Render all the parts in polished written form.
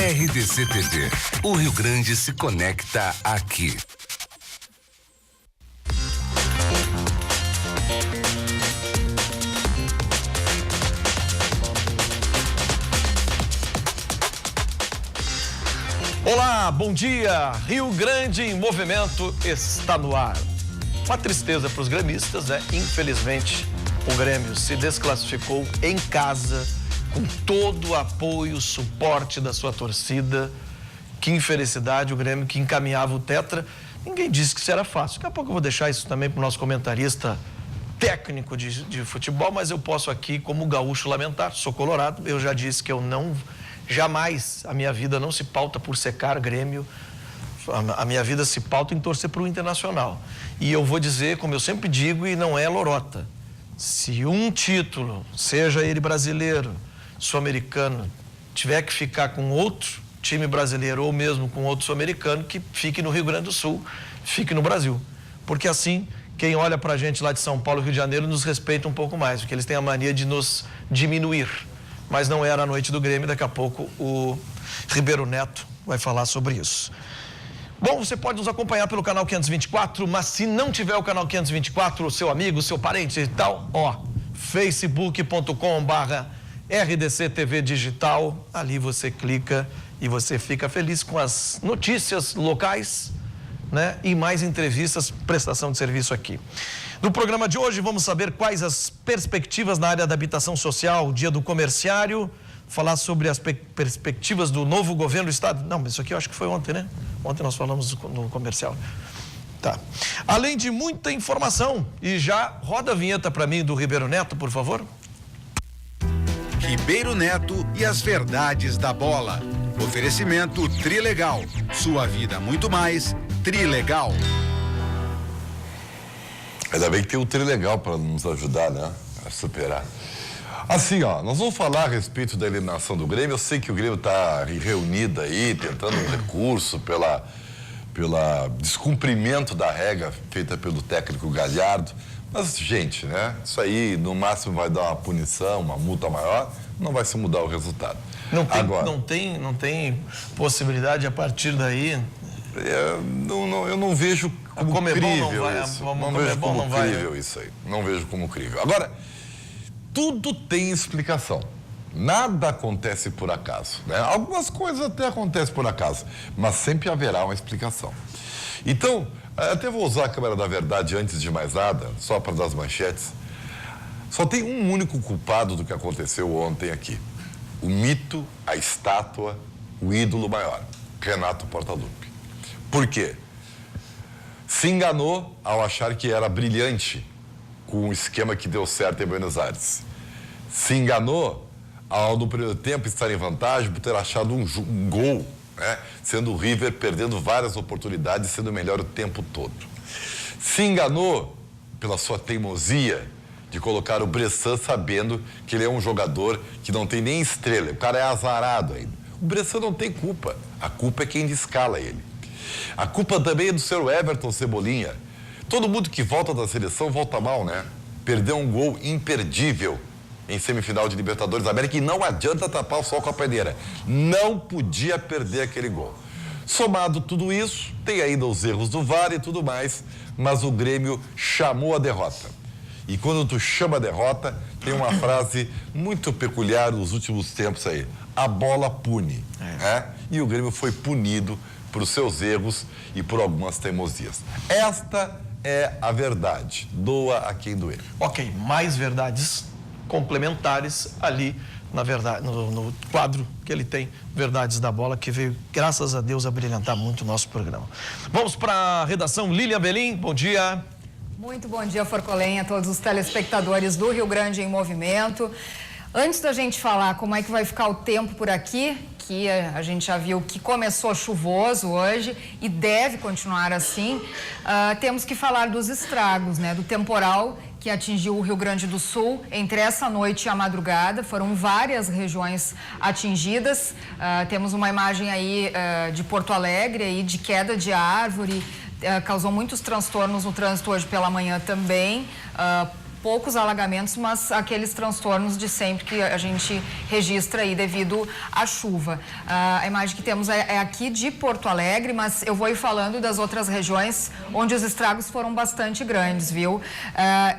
RDC TV. O Rio Grande se conecta aqui. Olá, bom dia! Rio Grande em Movimento está no ar. Uma tristeza para os gremistas, né? Infelizmente, o Grêmio se desclassificou em casa, com todo o apoio, suporte da sua torcida. Que infelicidade, o Grêmio que encaminhava o Tetra. Ninguém disse que isso era fácil. Daqui a pouco eu vou deixar isso também para o nosso comentarista técnico de futebol, mas eu posso aqui, como gaúcho, lamentar. Sou colorado, eu já disse que eu não... Jamais a minha vida não se pauta por secar Grêmio, a minha vida se pauta em torcer para o Internacional. E eu vou dizer, como eu sempre digo, e não é lorota, se um título, seja ele brasileiro, sul-americano, tiver que ficar com outro time brasileiro ou mesmo com outro sul-americano, que fique no Rio Grande do Sul, fique no Brasil. Porque assim, quem olha para a gente lá de São Paulo, Rio de Janeiro, nos respeita um pouco mais, porque eles têm a mania de nos diminuir. Mas não era a noite do Grêmio, daqui a pouco o Ribeiro Neto vai falar sobre isso. Bom, você pode nos acompanhar pelo canal 524, mas se não tiver o canal 524, o seu amigo, o seu parente e tal, facebook.com/RDC TV Digital, ali você clica e você fica feliz com as notícias locais, né? E mais entrevistas, prestação de serviço aqui. No programa de hoje, vamos saber quais as perspectivas na área da habitação social, dia do comerciário, falar sobre as perspectivas do novo governo do estado. Não, mas isso aqui eu acho que foi ontem, né? Ontem nós falamos no comercial. Tá. Além de muita informação, e já roda a vinheta para mim do Ribeiro Neto, por favor. Ribeiro Neto e as verdades da bola. Oferecimento Trilegal. Sua vida muito mais Trilegal. Ainda bem que tem o Trilegal para nos ajudar, né? A superar. Assim, nós vamos falar a respeito da eliminação do Grêmio. Eu sei que o Grêmio está reunido aí, tentando um recurso pela descumprimento da regra feita pelo técnico Galhardo. Mas, gente, né? Isso aí, no máximo, vai dar uma punição, uma multa maior, não vai se mudar o resultado. Não tem possibilidade a partir daí... Eu não vejo como crível isso. Não vejo como crível isso aí. Não vejo como crível. Agora, tudo tem explicação. Nada acontece por acaso, né? Algumas coisas até acontecem por acaso, mas sempre haverá uma explicação. Então, até vou usar a câmera da verdade antes de mais nada, só para dar as manchetes. Só tem um único culpado do que aconteceu ontem aqui. O mito, a estátua, o ídolo maior, Renato Portaluppi. Por quê? Se enganou ao achar que era brilhante com o esquema que deu certo em Buenos Aires. Se enganou ao, no primeiro tempo, estar em vantagem por ter achado um gol, né? Sendo o River perdendo várias oportunidades, sendo melhor o tempo todo. Se enganou pela sua teimosia de colocar o Bressan sabendo que ele é um jogador que não tem nem estrela. O cara é azarado ainda. O Bressan não tem culpa. A culpa é quem descala ele. A culpa também é do seu Everton Cebolinha. Todo mundo que volta da seleção volta mal, né? Perdeu um gol imperdível em semifinal de Libertadores da América e não adianta tapar o sol com a peneira. Não podia perder aquele gol. Somado tudo isso, tem ainda os erros do VAR e tudo mais, mas o Grêmio chamou a derrota. E quando tu chama a derrota, tem uma frase muito peculiar nos últimos tempos aí. A bola pune. E o Grêmio foi punido por seus erros e por algumas teimosias. Esta é a verdade. Doa a quem doer. Ok, mais verdades complementares ali, na verdade, no quadro que ele tem, Verdades da Bola, que veio, graças a Deus, a brilhantar muito o nosso programa. Vamos para a redação. Lilian Belim, bom dia. Muito bom dia, Forcolenha, a todos os telespectadores do Rio Grande em Movimento. Antes da gente falar como é que vai ficar o tempo por aqui, que a gente já viu que começou chuvoso hoje e deve continuar assim, temos que falar dos estragos, né? Do temporal que atingiu o Rio Grande do Sul entre essa noite e a madrugada. Foram várias regiões atingidas. Temos uma imagem aí de Porto Alegre, aí, de queda de árvore, causou muitos transtornos no trânsito hoje pela manhã também. poucos alagamentos, mas aqueles transtornos de sempre que a gente registra aí devido à chuva. A imagem que temos é aqui de Porto Alegre, mas eu vou ir falando das outras regiões onde os estragos foram bastante grandes, viu?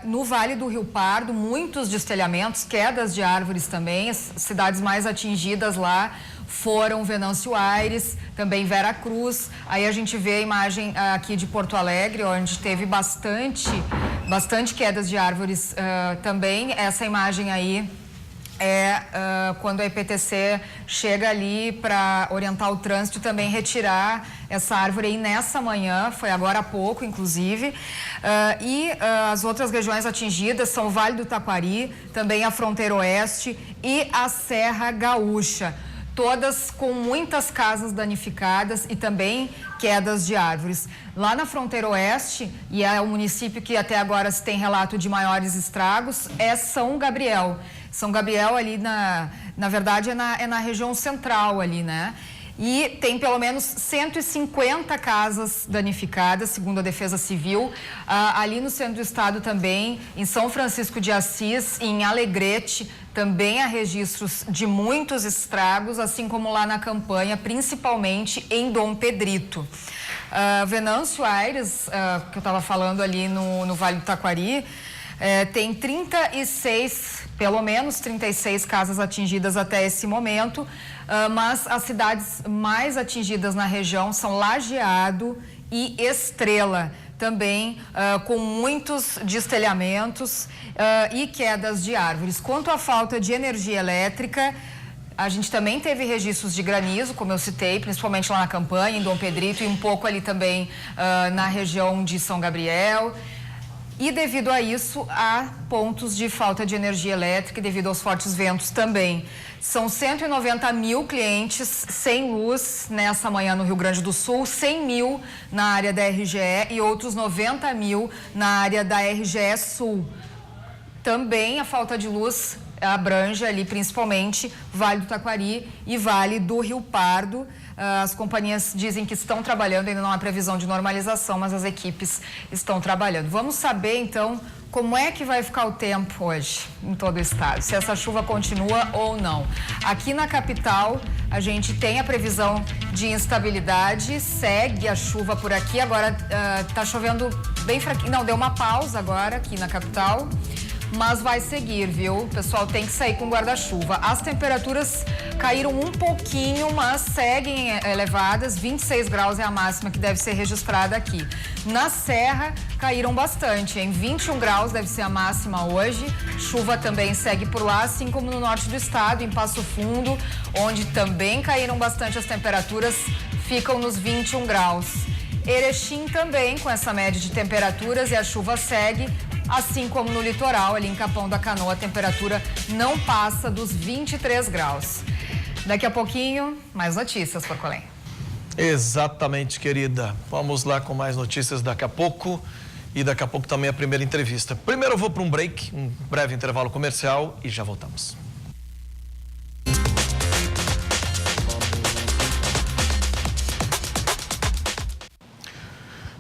No Vale do Rio Pardo, muitos destelhamentos, quedas de árvores também, as cidades mais atingidas lá foram Venâncio Aires, também Vera Cruz. Aí a gente vê a imagem aqui de Porto Alegre, onde teve bastante quedas de árvores também. Essa imagem aí é quando a EPTC chega ali para orientar o trânsito e também retirar essa árvore aí nessa manhã, foi agora há pouco, inclusive. As outras regiões atingidas são o Vale do Taquari, também a Fronteira Oeste e a Serra Gaúcha. Todas com muitas casas danificadas e também quedas de árvores. Lá na Fronteira Oeste, e é o município que até agora se tem relato de maiores estragos, é São Gabriel. São Gabriel ali, na verdade, é na região central ali, né? E tem pelo menos 150 casas danificadas, segundo a Defesa Civil. Ali no centro do estado também, em São Francisco de Assis, em Alegrete, também há registros de muitos estragos, assim como lá na campanha, principalmente em Dom Pedrito. Venâncio Aires, que eu estava falando ali no Vale do Taquari, tem 36, pelo menos 36 casas atingidas até esse momento, mas as cidades mais atingidas na região são Lajeado e Estrela, também com muitos destelhamentos e quedas de árvores. Quanto à falta de energia elétrica, a gente também teve registros de granizo, como eu citei, principalmente lá na campanha, em Dom Pedrito, e um pouco ali também na região de São Gabriel. E devido a isso, há pontos de falta de energia elétrica e devido aos fortes ventos também. São 190 mil clientes sem luz nessa manhã no Rio Grande do Sul, 100 mil na área da RGE e outros 90 mil na área da RGE Sul. Também a falta de luz abrange ali principalmente Vale do Taquari e Vale do Rio Pardo. As companhias dizem que estão trabalhando, ainda não há previsão de normalização, mas as equipes estão trabalhando. Vamos saber, então, como é que vai ficar o tempo hoje em todo o estado, se essa chuva continua ou não. Aqui na capital, a gente tem a previsão de instabilidade, segue a chuva por aqui, agora está chovendo bem fraquinho, não, deu uma pausa agora aqui na capital, mas vai seguir, viu? O pessoal tem que sair com guarda-chuva. As temperaturas caíram um pouquinho, mas seguem elevadas. 26 graus é a máxima que deve ser registrada aqui. Na Serra, caíram bastante, em 21 graus deve ser a máxima hoje. Chuva também segue por lá, assim como no norte do estado, em Passo Fundo, onde também caíram bastante as temperaturas, ficam nos 21 graus. Erechim também com essa média de temperaturas e a chuva segue, assim como no litoral, ali em Capão da Canoa, a temperatura não passa dos 23 graus. Daqui a pouquinho, mais notícias, Forcolém. Exatamente, querida. Vamos lá com mais notícias daqui a pouco e daqui a pouco também a primeira entrevista. Primeiro eu vou para um break, um breve intervalo comercial e já voltamos.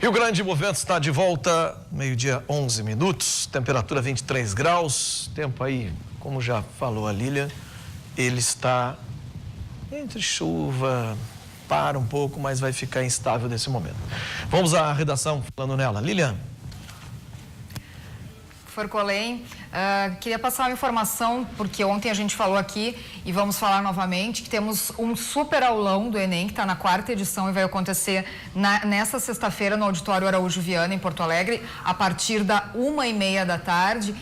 Rio Grande Movimento está de volta, meio-dia 11 minutos, temperatura 23 graus, tempo aí, como já falou a Lília, ele está entre chuva, para um pouco, mas vai ficar instável nesse momento. Vamos à redação falando nela. Lilian. Forcolém, queria passar uma informação, porque ontem a gente falou aqui e vamos falar novamente, que temos um super aulão do Enem, que está na 4ª edição e vai acontecer nessa sexta-feira no Auditório Araújo Viana, em Porto Alegre, a partir da 1h30 da tarde,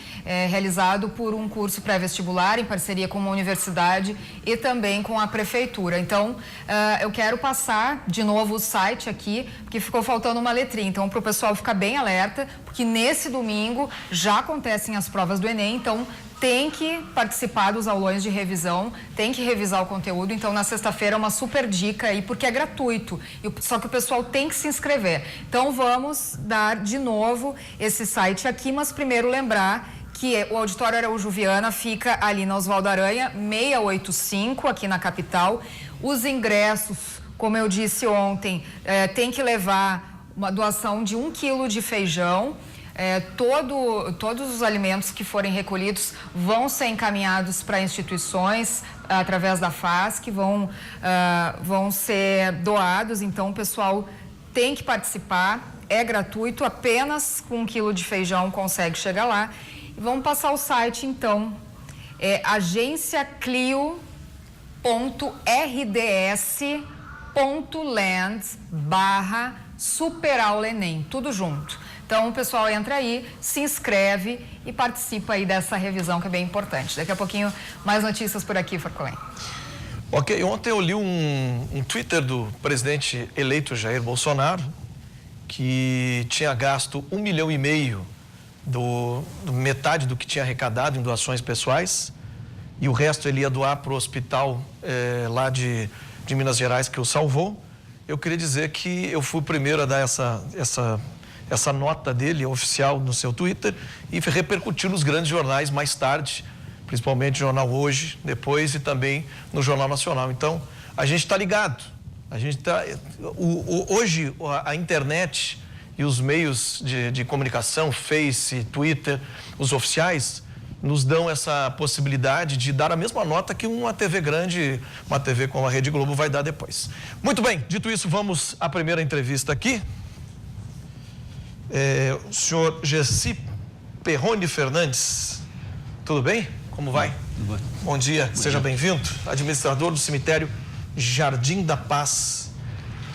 realizado por um curso pré-vestibular em parceria com uma universidade e também com a prefeitura. Então, eu quero passar de novo o site aqui, porque ficou faltando uma letrinha. Então, para o pessoal ficar bem alerta, porque nesse domingo já acontecem as provas do Enem, então tem que participar dos aulões de revisão, tem que revisar o conteúdo. Então, na sexta-feira, uma super dica aí, porque é gratuito, só que o pessoal tem que se inscrever. Então, vamos dar de novo esse site aqui, mas primeiro lembrar que o Auditório Araújo Viana fica ali na Oswaldo Aranha, 685, aqui na capital. Os ingressos, como eu disse ontem, tem que levar uma doação de 1 quilo de feijão, Todos os alimentos que forem recolhidos vão ser encaminhados para instituições através da FASC, vão ser doados, então o pessoal tem que participar, é gratuito, apenas com 1 quilo de feijão consegue chegar lá. E vamos passar o site então, agenciaclio.rds.land/superaulenem, tudo junto. Então o pessoal entra aí, se inscreve e participa aí dessa revisão que é bem importante. Daqui a pouquinho mais notícias por aqui, Forcolém. Ok, ontem eu li um Twitter do presidente eleito Jair Bolsonaro, que tinha gasto 1,5 milhão do metade do que tinha arrecadado em doações pessoais, e o resto ele ia doar para o hospital lá de Minas Gerais, que o salvou. Eu queria dizer que eu fui o primeiro a dar essa nota dele, oficial, no seu Twitter, e repercutiu nos grandes jornais mais tarde, principalmente o Jornal Hoje, depois, e também no Jornal Nacional. Então, a gente está ligado. Hoje, a internet e os meios de comunicação, Face, Twitter, os oficiais, nos dão essa possibilidade de dar a mesma nota que uma TV grande, uma TV como a Rede Globo vai dar depois. Muito bem, dito isso, vamos à primeira entrevista aqui. O senhor Gessi Perrone Fernandes, tudo bem? Como vai? Tudo bem. Bom dia, seja bem-vindo. Administrador do cemitério Jardim da Paz.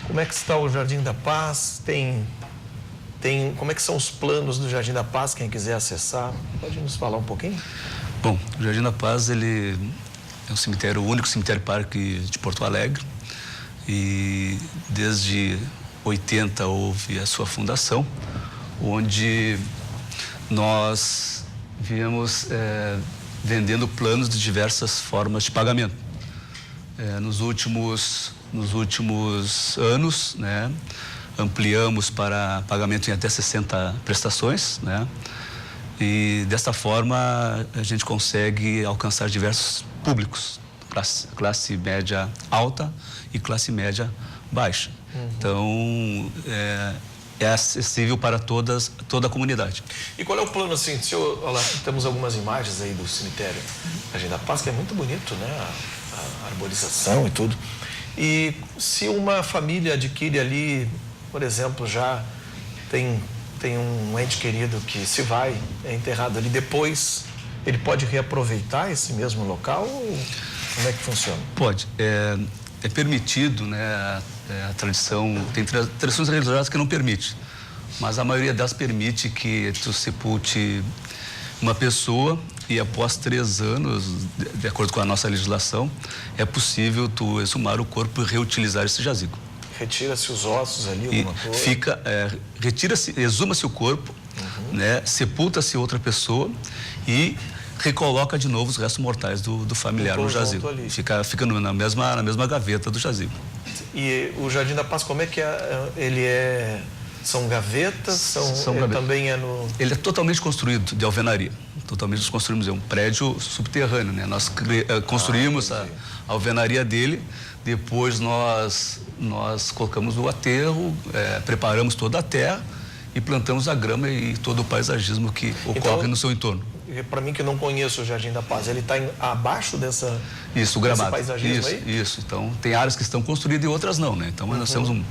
Como é que está o Jardim da Paz? Como é que são os planos do Jardim da Paz, quem quiser acessar? Pode nos falar um pouquinho? Bom, o Jardim da Paz, ele é um cemitério, o único cemitério-parque de Porto Alegre, e desde 80 houve a sua fundação, onde nós viemos vendendo planos de diversas formas de pagamento. Nos últimos anos, né, ampliamos para pagamento em até 60 prestações, né? E desta forma a gente consegue alcançar diversos públicos, classe média alta e classe média baixa. Então, é acessível para toda a comunidade. E qual é o plano, assim, olha lá, temos algumas imagens aí do cemitério Jardim da Paz, que é muito bonito, né? A arborização e tudo. E se uma família adquire ali, por exemplo, já tem um ente querido que se vai, é enterrado ali, depois ele pode reaproveitar esse mesmo local? Ou como é que funciona? Pode. É permitido, né? A tradição, tem tradições religiosas que não permite, mas a maioria delas permite que tu sepulte uma pessoa e após 3 anos, de acordo com a nossa legislação, é possível tu exumar o corpo e reutilizar esse jazigo. Retira-se os ossos ali, alguma coisa? Exuma-se o corpo, né? Sepulta-se outra pessoa e recoloca de novo os restos mortais do familiar no jazigo. Fica na mesma gaveta do jazigo. E o Jardim da Paz, como é que é? São gavetas? Também é no... Ele é totalmente construído de alvenaria. Totalmente nós construímos, é um prédio subterrâneo, né? Nós construímos a alvenaria dele, depois nós colocamos o aterro, preparamos toda a terra e plantamos a grama e todo o paisagismo que ocorre no seu entorno. Para mim que não conheço o Jardim da Paz, ele está abaixo dessa o gramado. Paisagismo aí? Isso. Então, tem áreas que estão construídas e outras não, né? Então, nós temos um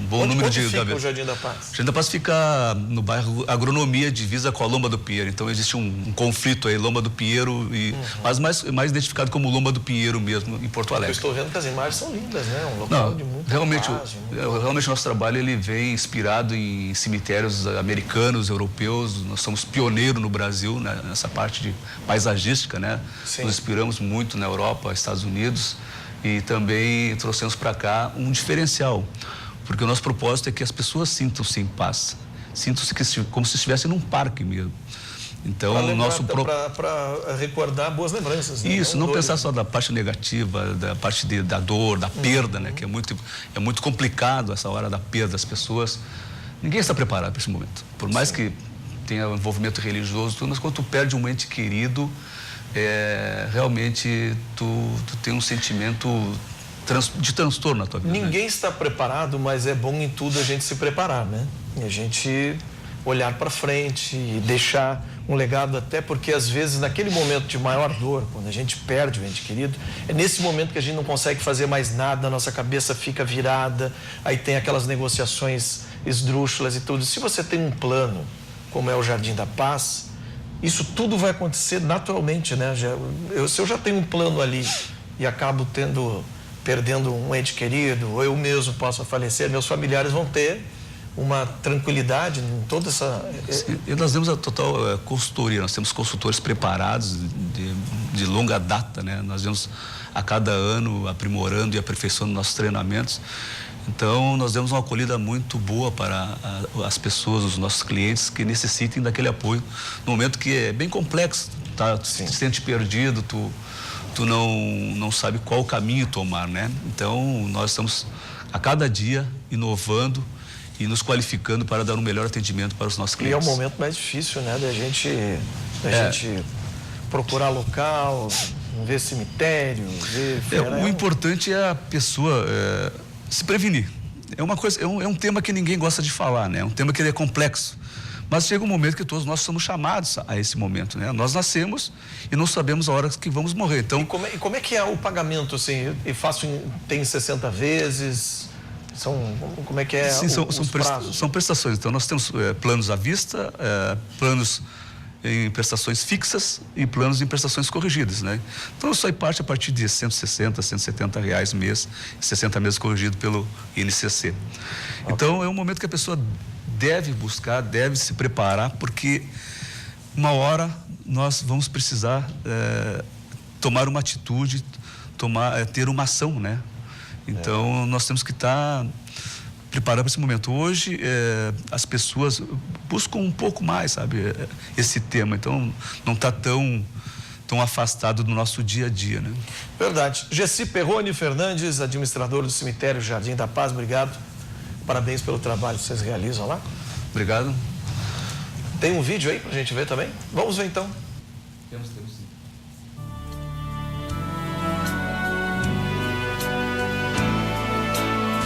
bom número de gavetas. Onde fica o Jardim da Paz? O Jardim da Paz fica no bairro Agronomia, divisa com a Lomba do Pinheiro. Então, existe um conflito aí, Lomba do Pinheiro, mas mais identificado como Lomba do Pinheiro mesmo, em Porto Alegre. Eu estou vendo que as imagens são lindas, né? Um local de muita realmente, paz, realmente, o nosso trabalho ele vem inspirado em cemitérios americanos, europeus. Nós somos pioneiros no Brasil, né, nessa parte de paisagística, né? Sim. Nos inspiramos muito na Europa, Estados Unidos, e também trouxemos para cá um diferencial. Porque o nosso propósito é que as pessoas sintam-se em paz, sintam-se como se estivessem num parque mesmo. Então, para recordar boas lembranças. Né? Isso, não pensar só da parte negativa, da parte da dor, da perda, né? Que é muito complicado essa hora da perda das pessoas. Ninguém está preparado para esse momento. Por mais que tenha envolvimento religioso, mas quando tu perde um ente querido, realmente tu tem um sentimento de transtorno na tua vida. Ninguém está preparado, mas é bom em tudo a gente se preparar, né? E a gente olhar para frente e deixar um legado, até porque às vezes naquele momento de maior dor, quando a gente perde o ente querido, é nesse momento que a gente não consegue fazer mais nada, a nossa cabeça fica virada, aí tem aquelas negociações esdrúxulas e tudo. Se você tem um plano, como é o Jardim da Paz, isso tudo vai acontecer naturalmente, né? Se eu já tenho um plano ali e acabo perdendo um ente querido, ou eu mesmo posso falecer, meus familiares vão ter uma tranquilidade em toda essa... E nós temos a total consultoria, nós temos consultores preparados de longa data, né? Nós vamos a cada ano aprimorando e aperfeiçoando nossos treinamentos. Então, nós demos uma acolhida muito boa para as pessoas, os nossos clientes que necessitem daquele apoio no momento que é bem complexo, tá? Tu se sente perdido, tu não sabe qual caminho tomar, né? Então, nós estamos a cada dia inovando e nos qualificando para dar um melhor atendimento para os nossos clientes. E é o momento mais difícil, né? Da gente procurar local, ver cemitério, ver... O importante é a pessoa se prevenir. É uma coisa, é um tema que ninguém gosta de falar, né? É um tema que ele é complexo. Mas chega um momento que todos nós somos chamados a esse momento, né? Nós nascemos e não sabemos a hora que vamos morrer. Então, e como é que é o pagamento, assim? Tem 60 vezes... Como é que é? Sim, são prestações. Então, nós temos planos à vista, planos em prestações fixas e planos em prestações corrigidas, né? Então, isso aí parte a partir de R$160, R$170 mês, 60 meses corrigido pelo INCC. Então, é um momento que a pessoa deve buscar, deve se preparar, porque uma hora nós vamos precisar tomar uma atitude, ter uma ação, né? Então, nós temos que estar preparados para esse momento. Hoje, as pessoas buscam um pouco mais, sabe, esse tema. Então, não está tão afastado do nosso dia a dia, né? Verdade. Gessi Perrone Fernandes, administrador do cemitério Jardim da Paz, obrigado. Parabéns pelo trabalho que vocês realizam lá. Obrigado. Tem um vídeo aí pra gente ver também? Vamos ver então. Temos sim.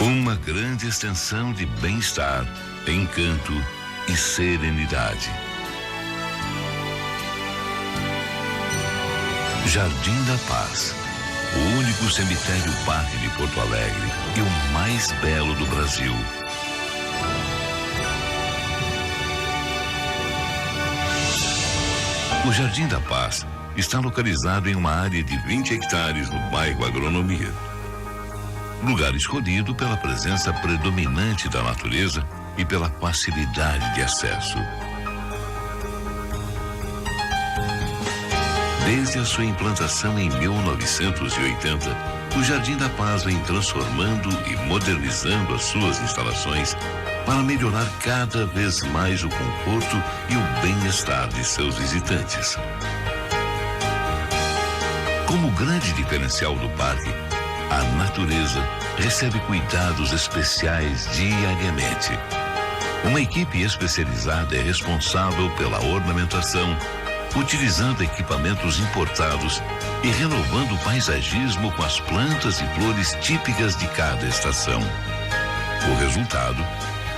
Uma grande extensão de bem-estar, encanto e serenidade. Jardim da Paz, o único cemitério parque de Porto Alegre e o mais belo do Brasil. O Jardim da Paz está localizado em uma área de 20 hectares no bairro Agronomia. Lugar escolhido pela presença predominante da natureza e pela facilidade de acesso. Desde a sua implantação em 1980, o Jardim da Paz vem transformando e modernizando as suas instalações para melhorar cada vez mais o conforto e o bem-estar de seus visitantes. Como grande diferencial do parque, a natureza recebe cuidados especiais diariamente. Uma equipe especializada é responsável pela ornamentação, utilizando equipamentos importados e renovando o paisagismo com as plantas e flores típicas de cada estação. O resultado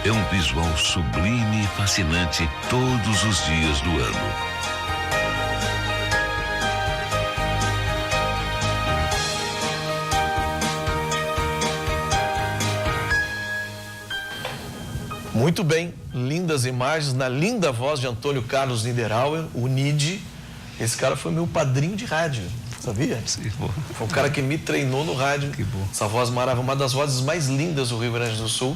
é um visual sublime e fascinante todos os dias do ano. Muito bem, lindas imagens, na linda voz de Antônio Carlos Niederauer, o Nid. Esse cara foi meu padrinho de rádio, sabia? Sim, foi o cara que me treinou no rádio. Que bom. Essa voz maravilhosa, uma das vozes mais lindas do Rio Grande do Sul,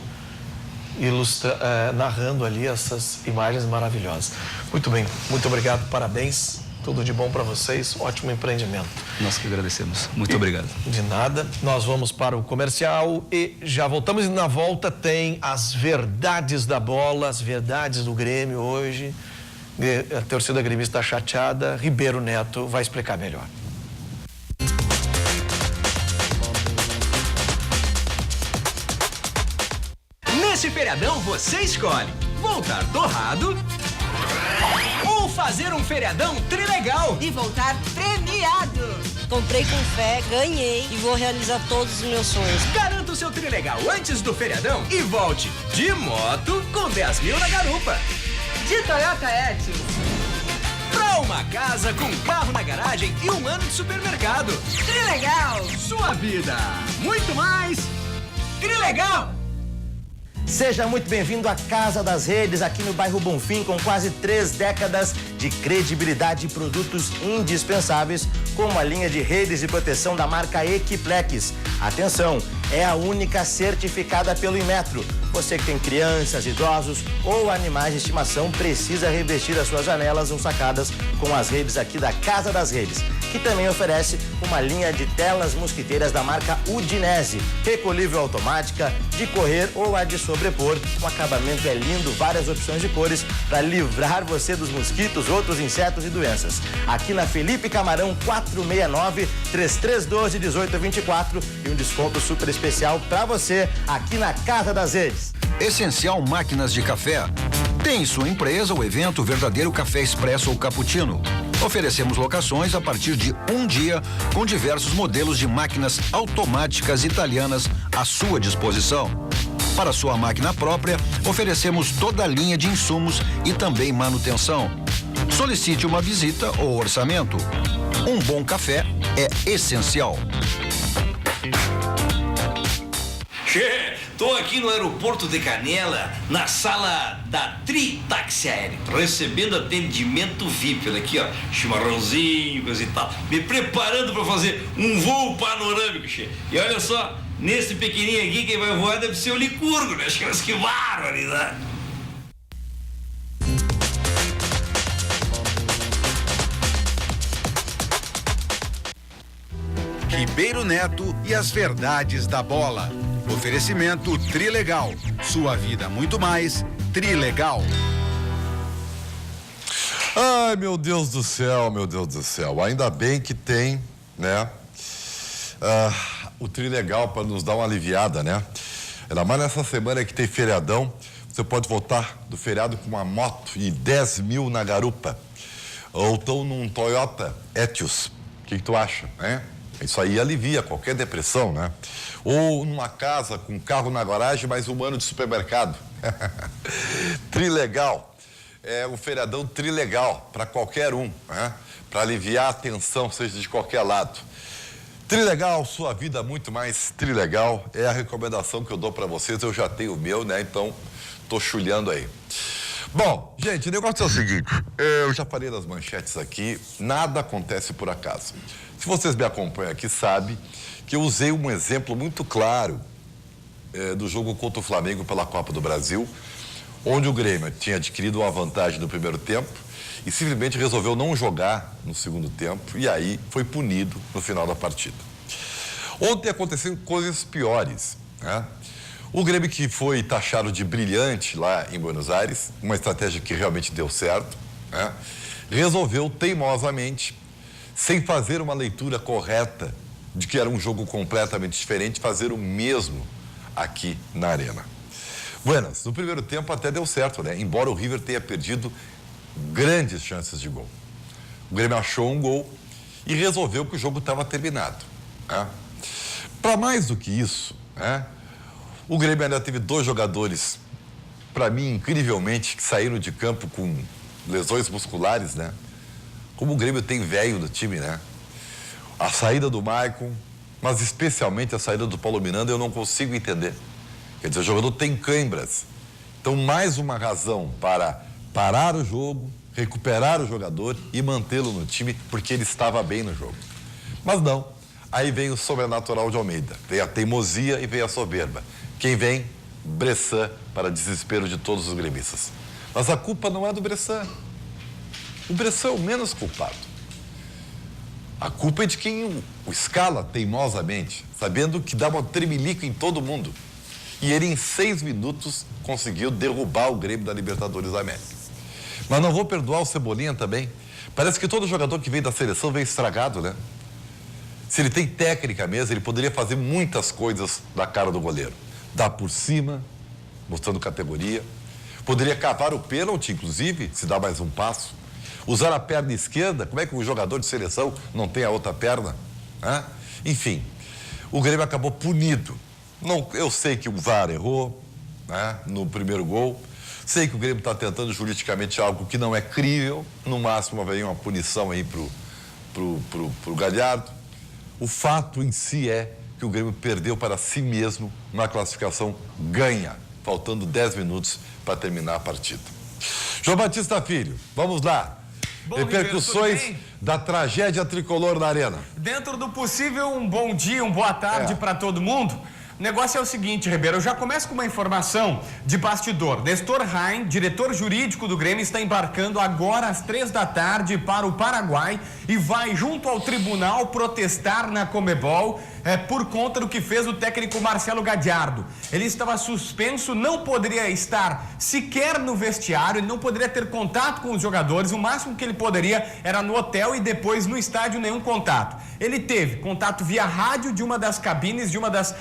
narrando ali essas imagens maravilhosas. Muito bem, muito obrigado, parabéns. Tudo de bom para vocês, ótimo empreendimento. Nós que agradecemos. Muito obrigado. De nada. Nós vamos para o comercial e já voltamos. E na volta tem as verdades da bola, as verdades do Grêmio hoje. A torcida gremista está chateada. Ribeiro Neto vai explicar melhor. Nesse feriadão você escolhe voltar torrado ou fazer um feriadão trilegal e voltar premiado. Comprei com fé, ganhei e vou realizar todos os meus sonhos. Garanta o seu trilegal antes do feriadão e volte de moto com 10 mil na garupa. de Toyota Etios. Pra uma casa com carro na garagem e 1 ano de supermercado. Trilegal, sua vida. Muito mais. Trilegal. Seja muito bem-vindo à Casa das Redes, aqui no bairro Bonfim, com quase 3 décadas de credibilidade e produtos indispensáveis, como a linha de redes de proteção da marca Equiplex. Atenção, é a única certificada pelo Inmetro. Você que tem crianças, idosos ou animais de estimação precisa revestir as suas janelas ou sacadas com as redes aqui da Casa das Redes, que também oferece uma linha de telas mosquiteiras da marca Udinese, recolhível automática, de correr ou a de sobrepor. O acabamento é lindo, várias opções de cores para livrar você dos mosquitos, outros insetos e doenças. Aqui na Felipe Camarão 469, 3312-1824 e um desconto super especial para você aqui na Casa das Redes. Essencial Máquinas de Café. Tem em sua empresa o evento Verdadeiro Café Expresso ou Cappuccino. Oferecemos locações a partir de 1 dia com diversos modelos de máquinas automáticas italianas à sua disposição. Para sua máquina própria, oferecemos toda a linha de insumos e também manutenção. Solicite uma visita ou orçamento. Um bom café é essencial. Che, tô aqui no aeroporto de Canela, na sala da Tri Táxi Aéreo, recebendo atendimento VIP. Olha aqui, ó, chimarrãozinho, coisa e tal, me preparando para fazer um voo panorâmico, che. E olha só, nesse pequenininho aqui, quem vai voar deve ser o Licurgo, né? Mas que barbaridade! Ribeiro Neto e as verdades da bola. Oferecimento Trilegal. Sua vida muito mais. Trilegal. Ai, meu Deus do céu, meu Deus do céu. Ainda bem que tem, né? O Trilegal para nos dar uma aliviada, né? Ainda mais nessa semana que tem feriadão. Você pode voltar do feriado com uma moto e 10 mil na garupa. Ou então num Toyota Etios. O que tu acha, né? Isso aí alivia qualquer depressão, né? Ou numa casa com carro na garagem, mais 1 ano de supermercado. Trilegal. É um feriadão trilegal para qualquer um, né? Para aliviar a tensão, seja de qualquer lado. Trilegal, sua vida muito mais trilegal. É a recomendação que eu dou para vocês. Eu já tenho o meu, né? Então, tô chulhando aí. Bom, gente, o negócio é o seguinte. Eu já falei das manchetes aqui. Nada acontece por acaso. Se vocês me acompanham aqui, sabem que eu usei um exemplo muito claro do jogo contra o Flamengo pela Copa do Brasil, onde o Grêmio tinha adquirido uma vantagem no primeiro tempo e simplesmente resolveu não jogar no segundo tempo e aí foi punido no final da partida. Ontem aconteceram coisas piores, né? O Grêmio, que foi taxado de brilhante lá em Buenos Aires, uma estratégia que realmente deu certo, né? Resolveu teimosamente, sem fazer uma leitura correta de que era um jogo completamente diferente, fazer o mesmo aqui na Arena. Buenas, no primeiro tempo até deu certo, né? Embora o River tenha perdido grandes chances de gol. O Grêmio achou um gol e resolveu que o jogo estava terminado, né? Para mais do que isso, né? O Grêmio ainda teve 2 jogadores, para mim, incrivelmente, que saíram de campo com lesões musculares, né? Como o Grêmio tem velho no time, né? A saída do Maicon, mas especialmente a saída do Paulo Miranda, eu não consigo entender. Quer dizer, o jogador tem cãibras. Então, mais uma razão para parar o jogo, recuperar o jogador e mantê-lo no time, porque ele estava bem no jogo. Mas não. Aí vem o sobrenatural de Almeida. Vem a teimosia e vem a soberba. Quem vem? Bressan, para desespero de todos os gremistas. Mas a culpa não é do Bressan. O Bressan é o menos culpado. A culpa é de quem o escala teimosamente, sabendo que dá uma tremelica em todo mundo. E ele, em 6 minutos, conseguiu derrubar o Grêmio da Libertadores da América. Mas não vou perdoar o Cebolinha também. Parece que todo jogador que veio da seleção veio estragado, né? Se ele tem técnica mesmo, ele poderia fazer muitas coisas da cara do goleiro. Dar por cima, mostrando categoria. Poderia cavar o pênalti, inclusive, se dá mais um passo. Usar a perna esquerda, como é que um jogador de seleção não tem a outra perna? Né? Enfim, o Grêmio acabou punido. Não, eu sei que o VAR errou, né, no primeiro gol, Sei que o Grêmio está tentando juridicamente algo que não é crível. No máximo, haveria uma punição aí pro Galhardo. O fato em si é que o Grêmio perdeu para si mesmo na classificação ganha, faltando 10 minutos para terminar a partida. João Batista Filho, vamos lá. Bom, repercussões da tragédia tricolor na Arena. Dentro do possível, um bom dia, uma boa tarde para todo mundo. O negócio é o seguinte, Ribeiro, eu já começo com uma informação de bastidor. Nestor Rain, diretor jurídico do Grêmio, está embarcando agora às 3 da tarde para o Paraguai e vai junto ao tribunal protestar na Conmebol por conta do que fez o técnico Marcelo Gallardo. Ele estava suspenso, não poderia estar sequer no vestiário, ele não poderia ter contato com os jogadores, o máximo que ele poderia era no hotel e depois no estádio nenhum contato. Ele teve contato via rádio de uma das cabines, de uma das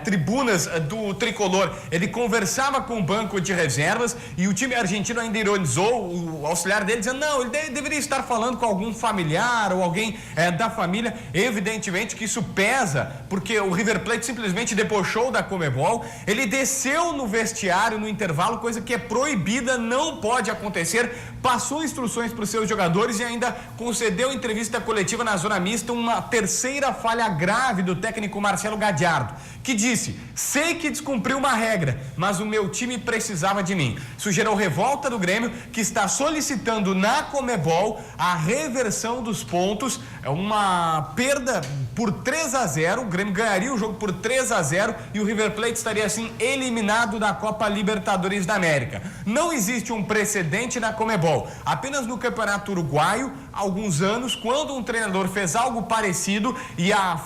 tribunas do Tricolor. Ele conversava com o banco de reservas e o time argentino ainda ironizou o auxiliar dele, dizendo não, ele deveria estar falando com algum familiar ou alguém da família. Evidentemente que isso pesa, porque o River Plate simplesmente debochou da Conmebol. Ele desceu no vestiário no intervalo, coisa que é proibida, não pode acontecer. Passou instruções para os seus jogadores e ainda concedeu entrevista coletiva na zona mista, uma terceira falha grave do técnico Marcelo Gallardo, que disse: sei que descumpriu uma regra, mas o meu time precisava de mim. Isso gerou revolta do Grêmio, que está solicitando na Conmebol a reversão dos pontos. É uma perda por 3-0, o Grêmio ganharia o jogo por 3-0 e o River Plate estaria assim eliminado da Copa Libertadores da América. Não existe um precedente na Conmebol, apenas no Campeonato Uruguaio, há alguns anos, quando um treinador fez algo parecido e a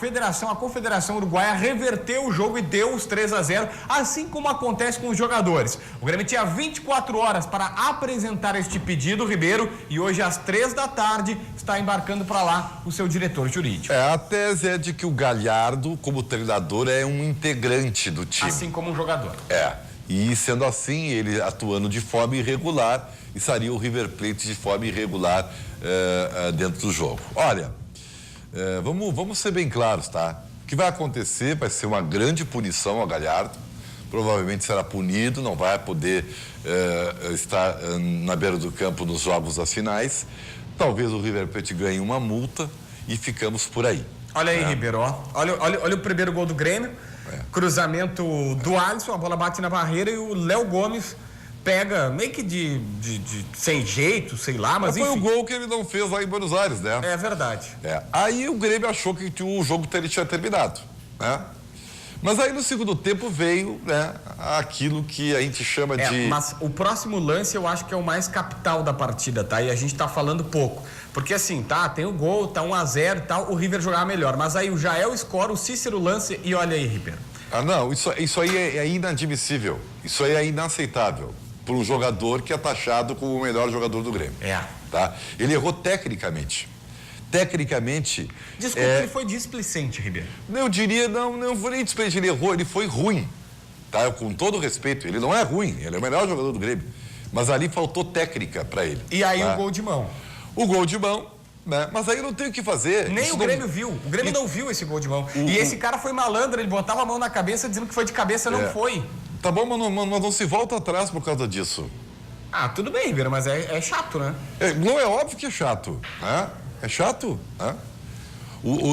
Confederação Uruguaia reverteu o jogo e deu os 3-0, assim como acontece com os jogadores. O Grêmio tinha 24 horas para apresentar este pedido, Ribeiro, e hoje às 3 da tarde está embarcando para lá o seu diretor jurídico. A tese é de que o Galhardo, como treinador, é um integrante do time. Assim como um jogador. E sendo assim, ele atuando de forma irregular, estaria o River Plate de forma irregular dentro do jogo. Olha, vamos ser bem claros, tá? O que vai acontecer vai ser uma grande punição ao Galhardo, provavelmente será punido, não vai poder estar na beira do campo nos jogos das finais. Talvez o River Plate ganhe uma multa e ficamos por aí. Olha aí, Ribeiro, ó. Olha o primeiro gol do Grêmio, cruzamento do Alisson, a bola bate na barreira e o Léo Gomes pega meio que de sem jeito, sei lá, mas enfim. Foi o gol que ele não fez lá em Buenos Aires, né? É verdade. Aí o Grêmio achou que o jogo tinha terminado, né? Mas aí no segundo tempo veio, né, aquilo que a gente chama de... Mas o próximo lance eu acho que é o mais capital da partida, tá? E a gente tá falando pouco. Porque assim, tá, tem o gol, tá 1-0 e tal, o River jogava melhor. Mas aí o Jael escora, o Cícero lance e olha aí, Ribeiro. Não, isso aí é inadmissível. Isso aí é inaceitável por um jogador que é taxado como o melhor jogador do Grêmio. Tá? Ele errou tecnicamente. Desculpa, ele foi displicente, Ribeiro. Eu diria, não foi nem displicente, ele errou, ele foi ruim. Tá? Com todo respeito, ele não é ruim, ele é o melhor jogador do Grêmio. Mas ali faltou técnica para ele. E aí o gol de mão. O gol de mão, né? Mas aí não tem o que fazer. Nem o Grêmio viu. O Grêmio não viu esse gol de mão. E esse cara foi malandro, ele botava a mão na cabeça dizendo que foi de cabeça, não foi. Tá bom, mas não se volta atrás por causa disso. Tudo bem, Ribeiro, mas é chato, né? Não é óbvio que é chato, né? É chato, né?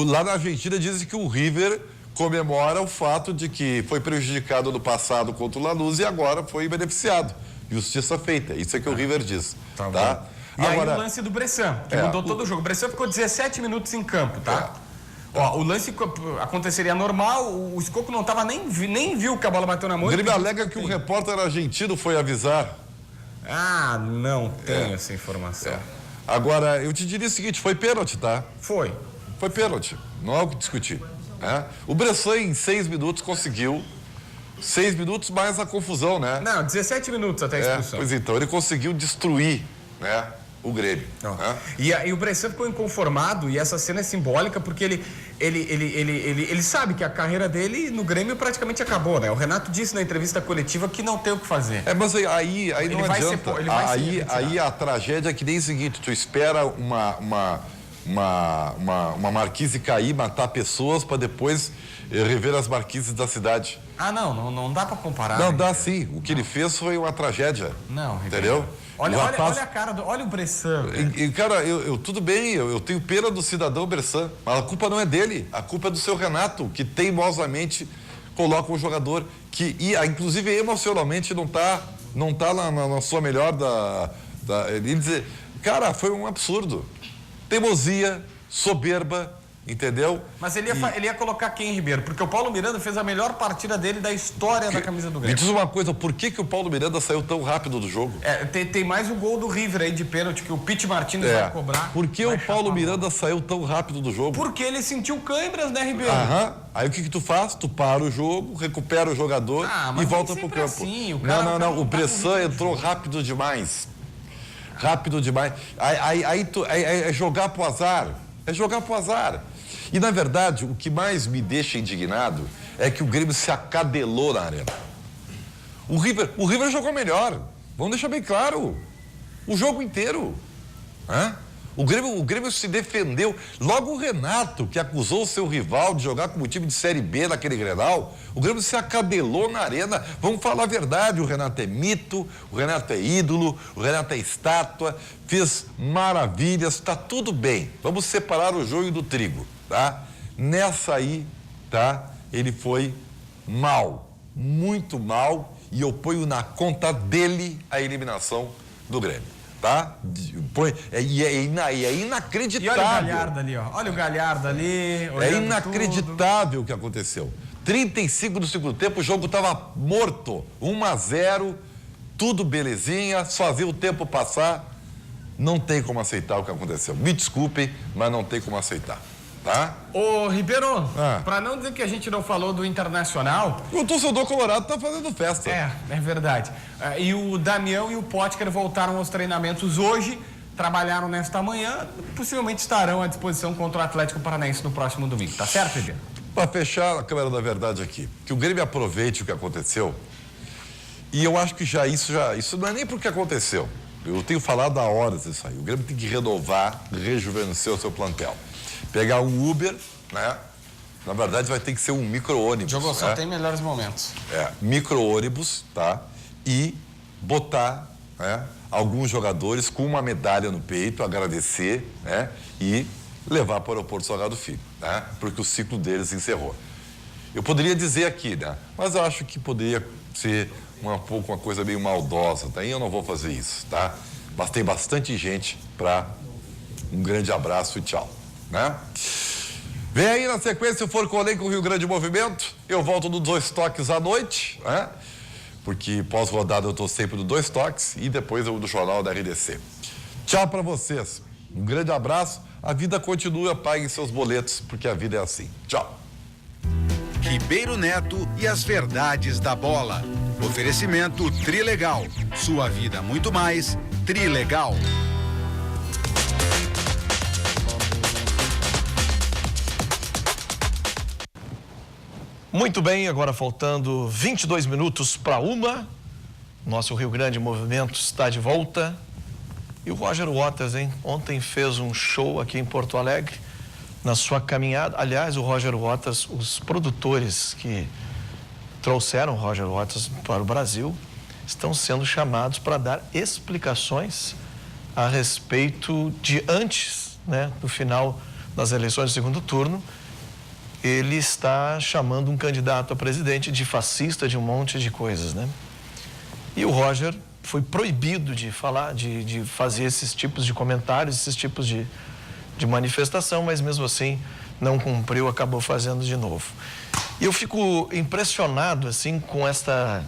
Lá na Argentina dizem que o River comemora o fato de que foi prejudicado no passado contra o Lanús e agora foi beneficiado. Justiça feita, isso é que o River diz, tá? E agora, aí o lance do Bressan, que mudou todo o jogo. O Bressan ficou 17 minutos em campo, tá? O lance aconteceria normal, o Scocco não tava nem viu que a bola bateu na mão. O Grêmio alega que o repórter argentino foi avisar. Não tenho essa informação. Agora, eu te diria o seguinte, foi pênalti, tá? Foi pênalti, não há o que discutir. O Bressan em 6 minutos conseguiu, 6 minutos mais a confusão, né? 17 minutos até a expulsão. Pois então, ele conseguiu destruir, né, o Grêmio. E o Bressan ficou inconformado, e essa cena é simbólica porque ele sabe que a carreira dele no Grêmio praticamente acabou, né? O Renato disse na entrevista coletiva que não tem o que fazer. Mas aí não adianta. Aí a tragédia é que nem o seguinte, tu espera uma marquise cair, matar pessoas para depois rever as marquises da cidade. Ah, não dá para comparar. Não, dá sim. O que ele fez foi uma tragédia. Não, entendeu? Olha a cara, olha o Bressan. Cara, tudo bem, eu tenho pena do cidadão Bressan, mas a culpa não é dele, a culpa é do seu Renato, que teimosamente coloca um jogador que, inclusive emocionalmente, não tá na sua melhor ele dizer, cara, foi um absurdo. Teimosia, soberba, entendeu? Mas ele ia colocar quem, Ribeiro? Porque o Paulo Miranda fez a melhor partida dele da história da camisa do Grêmio. Me diz uma coisa, por que o Paulo Miranda saiu tão rápido do jogo? Tem mais o gol do River aí de pênalti que o Pete Martins vai cobrar. Por que o Paulo Miranda saiu tão rápido do jogo? Porque ele sentiu câimbras, né, Ribeiro? Aí o que tu faz? Tu para o jogo, recupera o jogador e volta pro campo. Assim, não. O Bressan entrou rápido demais. Rápido demais. É jogar pro azar. É jogar pro azar. E, na verdade, o que mais me deixa indignado é que o Grêmio se acadelou na arena. O River jogou melhor. Vamos deixar bem claro. O jogo inteiro. O Grêmio se defendeu. Logo o Renato, que acusou o seu rival de jogar como time de Série B naquele Grenal, o Grêmio se acadelou na arena. Vamos falar a verdade, o Renato é mito, o Renato é ídolo, o Renato é estátua, fez maravilhas, tá tudo bem. Vamos separar o joio do trigo, tá? Nessa aí, tá? Ele foi mal, muito mal, e eu ponho na conta dele a eliminação do Grêmio. Tá? É inacreditável. E olha o Galhardo ali, ó. Olha o Galhardo ali. É inacreditável o que aconteceu. 35 do segundo tempo, o jogo estava morto. 1-0, tudo belezinha, fazia o tempo passar. Não tem como aceitar o que aconteceu. Me desculpem, mas não tem como aceitar. Tá? Ô, Ribeiro, pra não dizer que a gente não falou do Internacional... O torcedor colorado tá fazendo festa. É verdade. E o Damião e o Potker voltaram aos treinamentos hoje, trabalharam nesta manhã, possivelmente estarão à disposição contra o Atlético Paranaense no próximo domingo. Tá certo, Ribeiro? Para fechar a câmera da verdade aqui, que o Grêmio aproveite o que aconteceu, e eu acho que isso não é nem porque aconteceu. Eu tenho falado há horas isso aí. O Grêmio tem que renovar, rejuvenescer o seu plantel. Pegar um Uber, né? Na verdade vai ter que ser um micro-ônibus. Jogou só tem melhores momentos. Micro-ônibus, tá? E botar, né, alguns jogadores com uma medalha no peito, agradecer, né? E levar para o aeroporto Salgado Filho, né? Porque o ciclo deles encerrou. Eu poderia dizer aqui, né? Mas eu acho que poderia ser uma coisa meio maldosa, tá? E eu não vou fazer isso, tá? Mas tem bastante gente para um grande abraço e tchau. Né? Vem aí na sequência o Forcolém com o Rio Grande Movimento. Eu volto no 2 Toques à noite, né? Porque pós-rodada eu tô sempre no 2 Toques e depois eu do Jornal da RDC. Tchau para vocês. Um grande abraço. A vida continua, paguem seus boletos, porque a vida é assim. Tchau. Ribeiro Neto e as verdades da bola. Oferecimento Trilegal. Sua vida muito mais. Trilegal. Muito bem, agora faltando 22 minutos para 1. Nosso Rio Grande Movimento está de volta. E o Roger Waters, hein? Ontem fez um show aqui em Porto Alegre, na sua caminhada. Aliás, o Roger Waters, os produtores que trouxeram o Roger Waters para o Brasil, estão sendo chamados para dar explicações a respeito de antes, né, do final das eleições do segundo turno. Ele está chamando um candidato a presidente de fascista, de um monte de coisas, né? E o Roger foi proibido de falar, de fazer esses tipos de comentários, esses tipos de manifestação, mas mesmo assim não cumpriu, acabou fazendo de novo. E eu fico impressionado, assim, com esta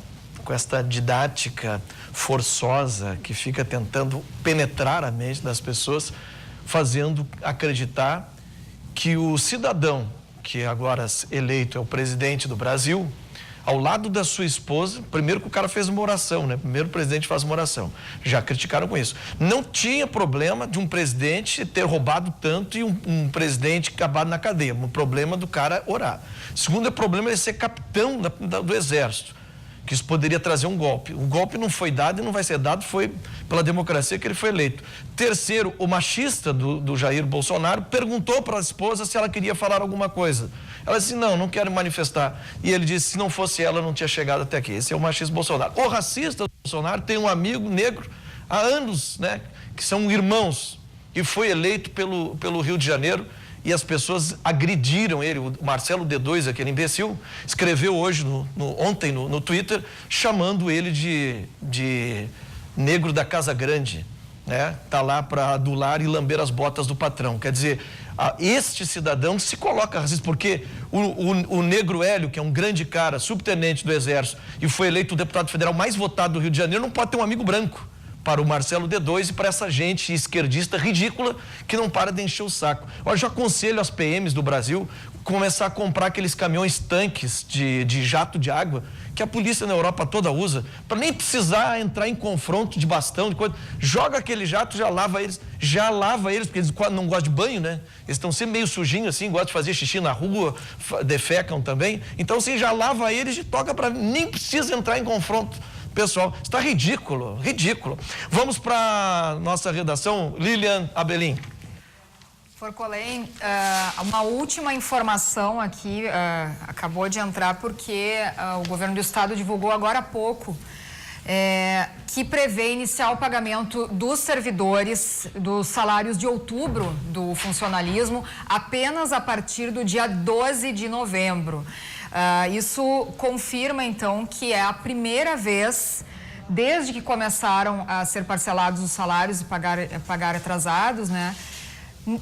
didática forçosa que fica tentando penetrar a mente das pessoas, fazendo acreditar que o cidadão que agora eleito é o presidente do Brasil, ao lado da sua esposa, primeiro que o cara fez uma oração, né? Primeiro o presidente faz uma oração. Já criticaram com isso. Não tinha problema de um presidente ter roubado tanto e um presidente acabado na cadeia. O problema do cara orar. Segundo, é problema ele ser capitão do exército. que isso poderia trazer um golpe. O golpe não foi dado e não vai ser dado, foi pela democracia que ele foi eleito. Terceiro, o machista do Jair Bolsonaro perguntou para a esposa se ela queria falar alguma coisa. Ela disse, não quero manifestar. E ele disse, se não fosse ela, não tinha chegado até aqui. Esse é o machista Bolsonaro. O racista Bolsonaro tem um amigo negro há anos, né, que são irmãos, e foi eleito pelo Rio de Janeiro, e as pessoas agrediram ele. O Marcelo D2, aquele imbecil, escreveu hoje, ontem no Twitter, chamando ele de negro da Casa Grande, né? Tá lá para adular e lamber as botas do patrão. Quer dizer, este cidadão se coloca racista, porque o Negro Hélio, que é um grande cara, subtenente do Exército, e foi eleito o deputado federal mais votado do Rio de Janeiro, não pode ter um amigo branco. Para o Marcelo D2 e para essa gente esquerdista ridícula que não para de encher o saco. Olha, eu aconselho as PMs do Brasil começar a comprar aqueles caminhões tanques de jato de água que a polícia na Europa toda usa, para nem precisar entrar em confronto de bastão, de coisa. Joga aquele jato, já lava eles, porque eles não gostam de banho, né? Eles estão sempre meio sujinhos assim, gostam de fazer xixi na rua, defecam também. Então, assim, já lava eles e toca para nem precisa entrar em confronto. Pessoal, está ridículo. Vamos para nossa redação, Lilian Abelim. Forcolém, uma última informação aqui, acabou de entrar porque o governo do estado divulgou agora há pouco que prevê iniciar o pagamento dos servidores dos salários de outubro do funcionalismo apenas a partir do dia 12 de novembro. Isso confirma, então, que é a primeira vez, desde que começaram a ser parcelados os salários e pagar atrasados, né,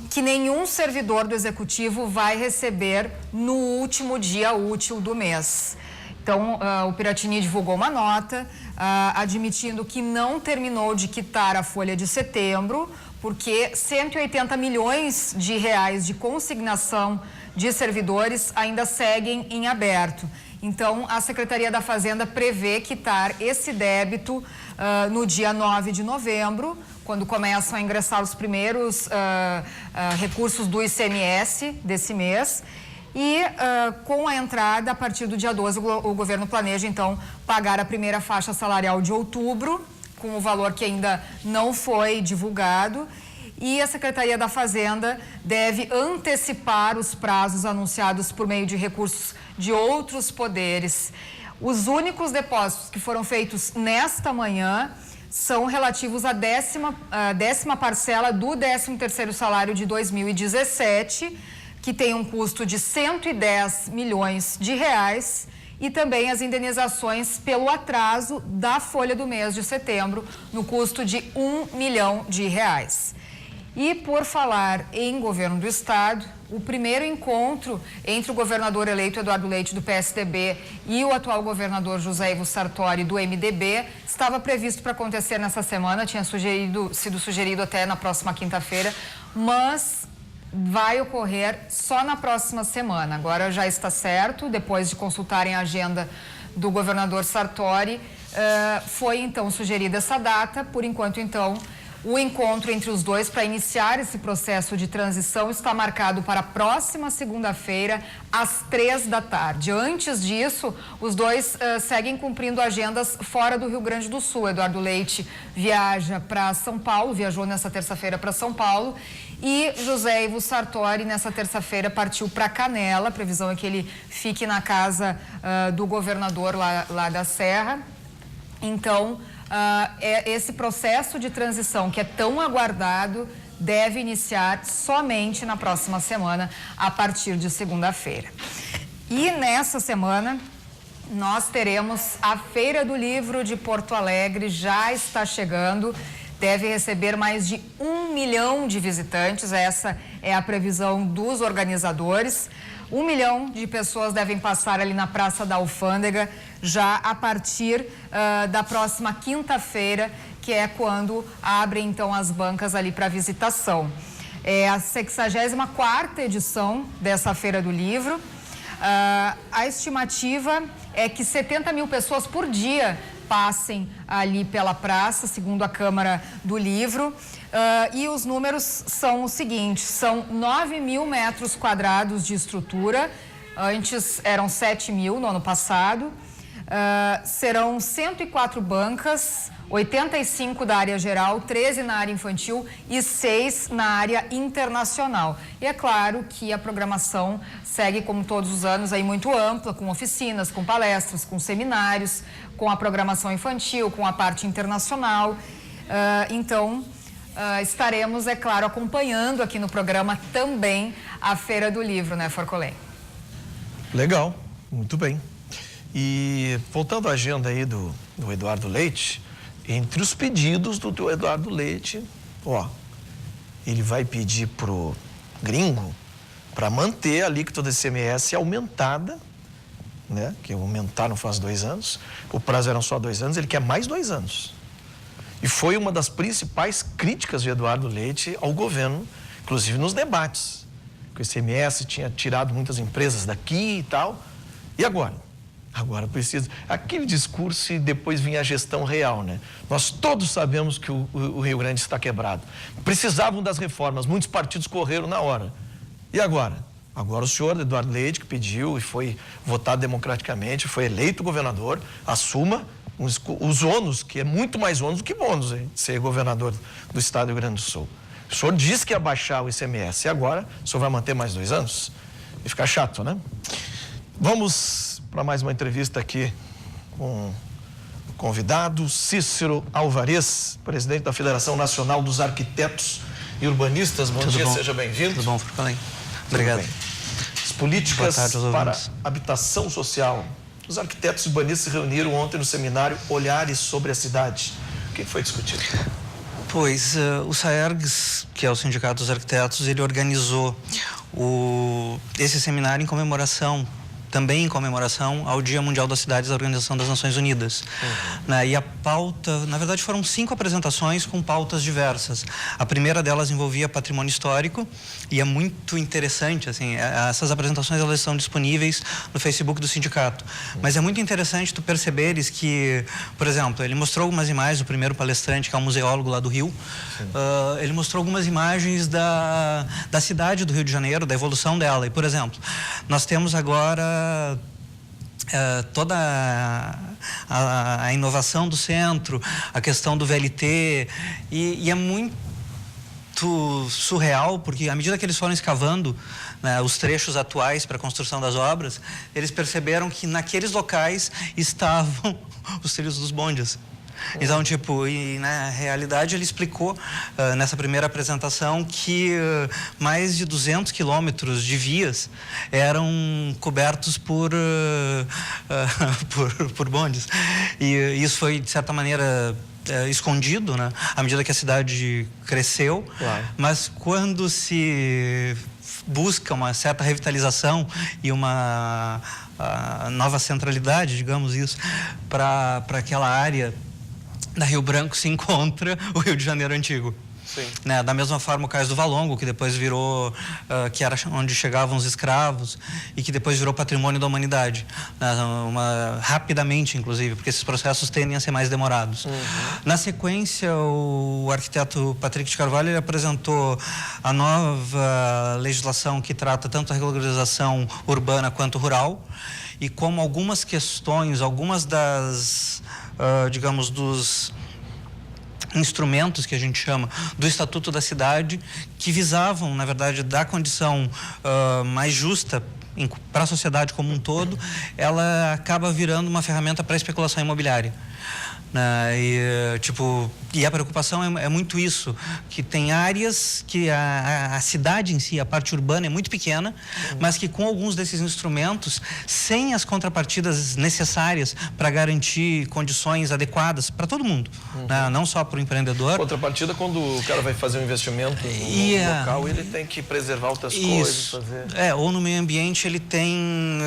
que nenhum servidor do Executivo vai receber no último dia útil do mês. Então, o Piratini divulgou uma nota admitindo que não terminou de quitar a folha de setembro, porque 180 milhões de reais de consignação de servidores ainda seguem em aberto. Então, a Secretaria da Fazenda prevê quitar esse débito no dia 9 de novembro, quando começam a ingressar os primeiros recursos do ICMS desse mês. E com a entrada, a partir do dia 12, o governo planeja, então, pagar a primeira faixa salarial de outubro, com o valor que ainda não foi divulgado. E a Secretaria da Fazenda deve antecipar os prazos anunciados por meio de recursos de outros poderes. Os únicos depósitos que foram feitos nesta manhã são relativos à décima parcela do 13º salário de 2017, que tem um custo de 110 milhões de reais, e também as indenizações pelo atraso da folha do mês de setembro, no custo de 1 milhão de reais. E por falar em governo do estado, o primeiro encontro entre o governador eleito Eduardo Leite do PSDB e o atual governador José Ivo Sartori do MDB estava previsto para acontecer nessa semana, tinha sido sugerido até na próxima quinta-feira, mas vai ocorrer só na próxima semana. Agora já está certo, depois de consultarem a agenda do governador Sartori, foi então sugerida essa data. Por enquanto, então, o encontro entre os dois para iniciar esse processo de transição está marcado para a próxima segunda-feira, às 15h. Antes disso, os dois seguem cumprindo agendas fora do Rio Grande do Sul. Eduardo Leite viaja para São Paulo, viajou nessa terça-feira para São Paulo, e José Ivo Sartori, nessa terça-feira, partiu para Canela. A previsão é que ele fique na casa do governador lá da Serra. Então, esse processo de transição que é tão aguardado deve iniciar somente na próxima semana, a partir de segunda-feira. E nessa semana nós teremos a Feira do Livro de Porto Alegre, já está chegando, deve receber mais de 1 milhão de visitantes, essa é a previsão dos organizadores. 1 milhão de pessoas devem passar ali na Praça da Alfândega já a partir da próxima quinta-feira, que é quando abrem então as bancas ali para visitação. É a 64ª edição dessa Feira do Livro. A estimativa é que 70 mil pessoas por dia passem ali pela praça, segundo a Câmara do Livro. E os números são os seguintes: são 9 mil metros quadrados de estrutura, antes eram 7 mil no ano passado. Serão 104 bancas, 85 da área geral, 13 na área infantil e 6 na área internacional. E é claro que a programação segue, como todos os anos, aí muito ampla, com oficinas, com palestras, com seminários, com a programação infantil, com a parte internacional. Então, estaremos, é claro, acompanhando aqui no programa também a Feira do Livro, né, Forcolém? Legal, muito bem. E voltando à agenda aí do Eduardo Leite, entre os pedidos do Eduardo Leite, ele vai pedir pro gringo para manter a alíquota do ICMS aumentada, né? Que aumentaram faz 2 anos, o prazo eram só 2 anos, ele quer mais 2 anos. E foi uma das principais críticas de Eduardo Leite ao governo, inclusive nos debates. Que o ICMS tinha tirado muitas empresas daqui e tal. E agora? Agora precisa... Aquele discurso e depois vinha a gestão real, né? Nós todos sabemos que o Rio Grande está quebrado. Precisavam das reformas, muitos partidos correram na hora. E agora? Agora o senhor Eduardo Leite, que pediu e foi votado democraticamente, foi eleito governador, assuma os ônus, que é muito mais ônus do que bônus, hein, de ser governador do estado do Rio Grande do Sul. O senhor disse que ia baixar o ICMS e agora o senhor vai manter mais 2 anos? E fica chato, né? Vamos para mais uma entrevista aqui com o convidado Cícero Alvarez, presidente da Federação Nacional dos Arquitetos e Urbanistas. Bom dia, seja bem-vindo. Tudo bom, Forcolém? Obrigado. As políticas para habitação social. Os arquitetos e urbanistas se reuniram ontem no seminário Olhares sobre a Cidade. O que foi discutido? Pois, o SAERGS, que é o Sindicato dos Arquitetos, ele organizou esse seminário em comemoração, também em comemoração ao Dia Mundial das Cidades da Organização das Nações Unidas. Né? E a pauta, na verdade, foram 5 apresentações com pautas diversas. A primeira delas envolvia patrimônio histórico e é muito interessante, assim, essas apresentações elas estão disponíveis no Facebook do sindicato. Mas é muito interessante tu perceberes que, por exemplo, ele mostrou algumas imagens, o primeiro palestrante, que é um museólogo lá do Rio, ele mostrou algumas imagens da cidade do Rio de Janeiro, da evolução dela. E, por exemplo, nós temos agora toda a inovação do centro, a questão do VLT, e é muito surreal, porque à medida que eles foram escavando, né, os trechos atuais para a construção das obras, eles perceberam que naqueles locais estavam os trilhos dos bondes. Então, tipo, e na realidade ele explicou nessa primeira apresentação que mais de 200 quilômetros de vias eram cobertos por bondes. E isso foi, de certa maneira, escondido, né? À medida que a cidade cresceu. Claro. Mas quando se busca uma certa revitalização e uma nova centralidade, digamos isso, para aquela área da Rio Branco, se encontra o Rio de Janeiro antigo. Sim. Né? Da mesma forma o Cais do Valongo, que depois virou, que era onde chegavam os escravos e que depois virou patrimônio da humanidade. Rapidamente, inclusive, porque esses processos tendem a ser mais demorados. Na sequência, o arquiteto Patrick de Carvalho ele apresentou a nova legislação que trata tanto a regularização urbana quanto rural e como algumas questões, algumas das, digamos, dos instrumentos que a gente chama do Estatuto da Cidade, que visavam, na verdade, dar condição mais justa para a sociedade como um todo, ela acaba virando uma ferramenta para a especulação imobiliária. E a preocupação é muito isso, que tem áreas que a cidade em si, a parte urbana é muito pequena, mas que com alguns desses instrumentos, sem as contrapartidas necessárias para garantir condições adequadas para todo mundo, né? Não só para o empreendedor. Contrapartida, quando o cara vai fazer um investimento no local, ele tem que preservar outras coisas. Fazer... ou no meio ambiente ele tem...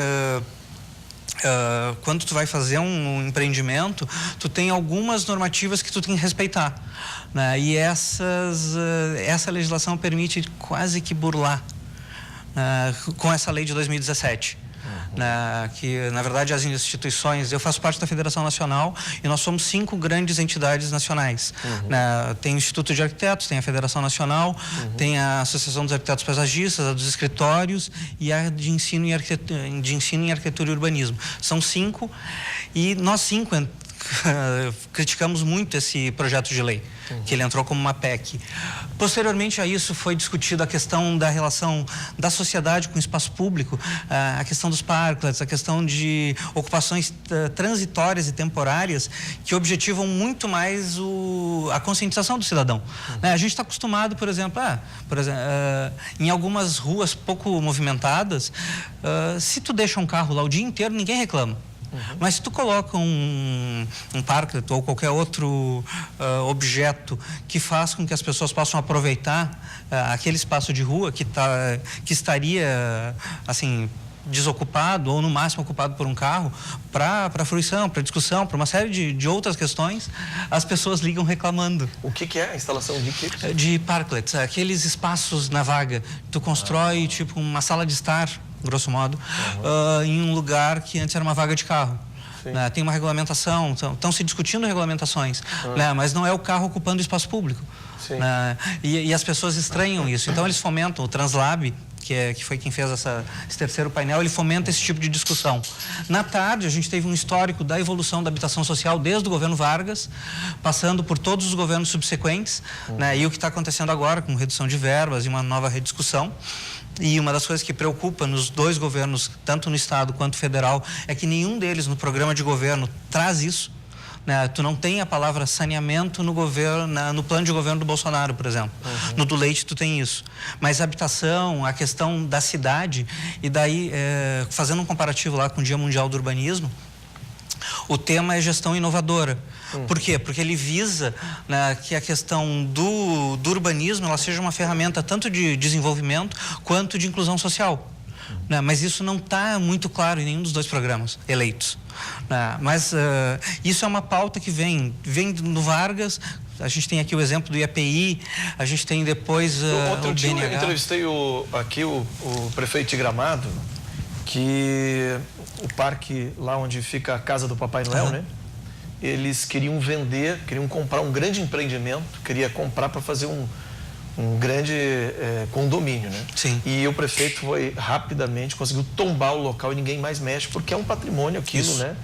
quando tu vai fazer um empreendimento, tu tem algumas normativas que tu tem que respeitar, né? E essa legislação permite quase que burlar com essa lei de 2017. né, que na verdade as instituições, eu faço parte da Federação Nacional e nós somos 5 grandes entidades nacionais. Né, tem o Instituto de Arquitetos, tem a Federação Nacional, tem a Associação dos Arquitetos Paisagistas, a dos Escritórios e a de ensino em arquitetura e urbanismo. São 5 e nós 5 criticamos muito esse projeto de lei, que ele entrou como uma PEC. Posteriormente a isso foi discutida a questão da relação da sociedade com o espaço público, a questão dos parklets, a questão de ocupações transitórias e temporárias que objetivam muito mais a conscientização do cidadão. Né? A gente está acostumado, por exemplo, em algumas ruas pouco movimentadas, se tu deixa um carro lá o dia inteiro, ninguém reclama. Mas se tu coloca um parklet ou qualquer outro objeto que faz com que as pessoas possam aproveitar aquele espaço de rua que estaria, assim, desocupado ou no máximo ocupado por um carro para fruição, para discussão, para uma série de outras questões, as pessoas ligam reclamando. O que é a instalação de quê? De parklets, aqueles espaços na vaga. Tu constrói tipo uma sala de estar, grosso modo, em um lugar que antes era uma vaga de carro. Né? Tem uma regulamentação, estão se discutindo regulamentações, né? Mas não é o carro ocupando o espaço público. Né? E as pessoas estranham isso, então eles fomentam o Translab, que foi quem fez esse terceiro painel, ele fomenta esse tipo de discussão. Na tarde, a gente teve um histórico da evolução da habitação social desde o governo Vargas, passando por todos os governos subsequentes, né? E o que está acontecendo agora com redução de verbas e uma nova rediscussão. E uma das coisas que preocupa nos 2 governos, tanto no estado quanto federal, é que nenhum deles no programa de governo traz isso. Né? Tu não tem a palavra saneamento no governo, no plano de governo do Bolsonaro, por exemplo. No do Leite tu tem isso. Mas a habitação, a questão da cidade, e daí, fazendo um comparativo lá com o Dia Mundial do Urbanismo, o tema é gestão inovadora. Por quê? Porque ele visa, né, que a questão do urbanismo ela seja uma ferramenta tanto de desenvolvimento quanto de inclusão social. Né? Mas isso não está muito claro em nenhum dos 2 programas eleitos. Né? Mas isso é uma pauta que vem no Vargas. A gente tem aqui o exemplo do IAPI, a gente tem depois outro dia eu entrevistei aqui o prefeito de Gramado, que o parque lá onde fica a casa do Papai Noel, né? Eles queriam comprar um grande empreendimento, queria comprar para fazer um grande condomínio, né? Sim. E o prefeito foi rapidamente, conseguiu tombar o local e ninguém mais mexe, porque é um patrimônio aquilo, né?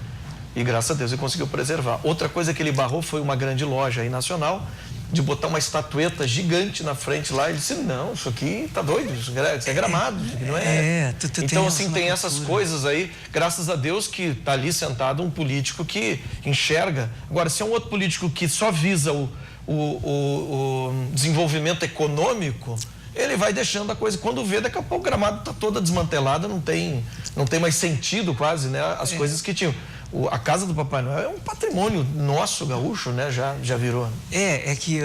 E graças a Deus ele conseguiu preservar. Outra coisa que ele barrou foi uma grande loja aí nacional, de botar uma estatueta gigante na frente lá. Ele disse, não, isso aqui tá doido, isso é Gramado, isso aqui não é. Então, assim, tem essas coisas aí, graças a Deus que tá ali sentado um político que enxerga. Agora, se é um outro político que só visa o desenvolvimento econômico, ele vai deixando a coisa. Quando vê, daqui a pouco o Gramado tá toda desmantelada, não tem mais sentido quase, né? As coisas que tinham. A casa do Papai Noel é um patrimônio nosso, gaúcho, né? Já virou. É que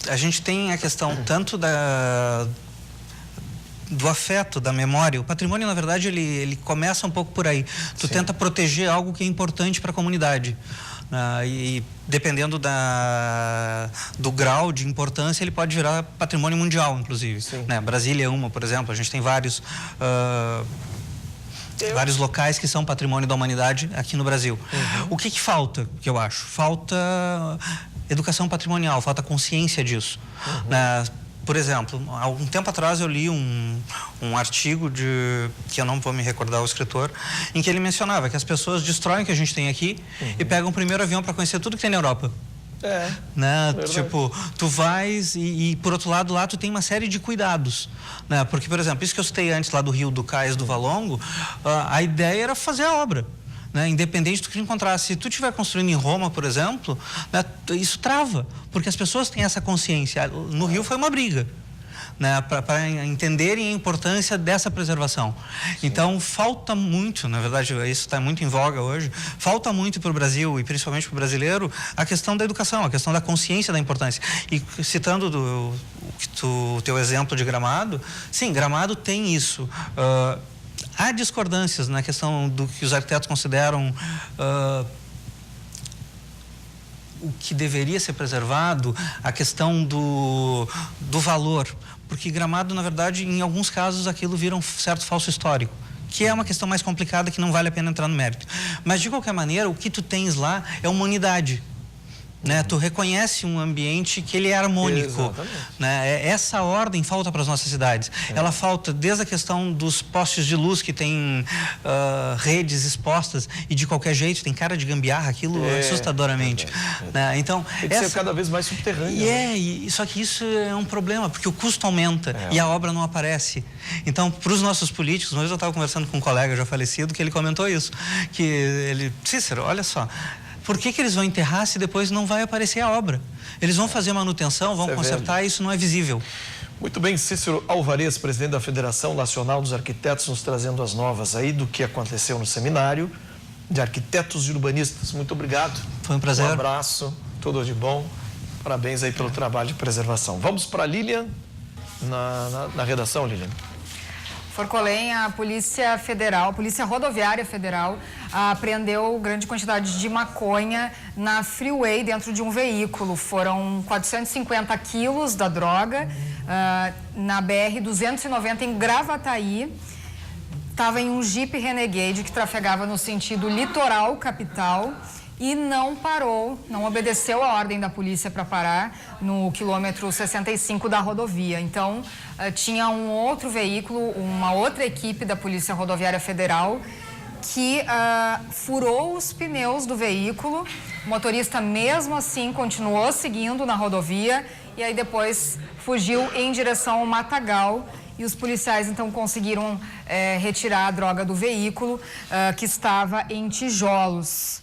a gente tem a questão tanto do afeto, da memória. O patrimônio, na verdade, ele começa um pouco por aí. Tu tenta proteger algo que é importante para a comunidade. E dependendo do grau de importância, ele pode virar patrimônio mundial, inclusive. Né? Brasília é uma, por exemplo. A gente tem vários locais que são patrimônio da humanidade aqui no Brasil. O que falta, que eu acho? Falta educação patrimonial, falta consciência disso. Por exemplo, há algum tempo atrás eu li um artigo que eu não vou me recordar o escritor, em que ele mencionava que as pessoas destroem o que a gente tem aqui e pegam o primeiro avião para conhecer tudo que tem na Europa. Né? Tipo, tu vais e por outro lado lá tu tem uma série de cuidados, né? Porque, por exemplo, isso que eu citei antes lá do Rio do Cais do Valongo, a ideia era fazer a obra, né? Independente do que tu encontrasse. Se tu estiver construindo em Roma, por exemplo, né, isso trava, porque as pessoas têm essa consciência. No Rio foi uma briga, né, para entenderem a importância dessa preservação. Então, falta muito, na verdade, isso está muito em voga hoje, falta muito para o Brasil e principalmente para o brasileiro a questão da educação, a questão da consciência da importância. E citando o teu exemplo de Gramado, sim, Gramado tem isso. Há discordâncias na questão do que os arquitetos consideram o que deveria ser preservado, a questão do valor. Porque Gramado, na verdade, em alguns casos, aquilo vira um certo falso histórico, que é uma questão mais complicada que não vale a pena entrar no mérito. Mas, de qualquer maneira, o que tu tens lá é uma unidade. Né? Tu reconhece um ambiente que ele é harmônico. Né? Essa ordem falta para as nossas cidades. Ela falta desde a questão dos postes de luz que tem redes expostas e de qualquer jeito, tem cara de gambiarra, aquilo assustadoramente. Né? Então, tem que ser cada vez mais subterrâneo. Só que isso é um problema, porque o custo aumenta e a obra não aparece. Então, para os nossos políticos, uma vez eu estava conversando com um colega já falecido que ele comentou isso, que ele, Cícero, olha só, por que eles vão enterrar se depois não vai aparecer a obra? Eles vão fazer manutenção, vão consertar, e isso não é visível. Muito bem, Cícero Alvarez, presidente da Federação Nacional dos Arquitetos, nos trazendo as novas aí do que aconteceu no seminário de arquitetos e urbanistas. Muito obrigado. Foi um prazer. Um abraço, tudo de bom. Parabéns aí pelo trabalho de preservação. Vamos para a Lilian, na redação, Lilian. Forcolen, a Polícia Federal, Polícia Rodoviária Federal, apreendeu grande quantidade de maconha na freeway dentro de um veículo. Foram 450 quilos da droga na BR-290 em Gravataí. Estava em um Jeep Renegade que trafegava no sentido litoral capital e não parou, não obedeceu a ordem da polícia para parar no quilômetro 65 da rodovia. Então, tinha um outro veículo, uma outra equipe da Polícia Rodoviária Federal que furou os pneus do veículo. O motorista, mesmo assim, continuou seguindo na rodovia e aí depois fugiu em direção ao Matagal. E os policiais, então, conseguiram retirar a droga do veículo que estava em tijolos.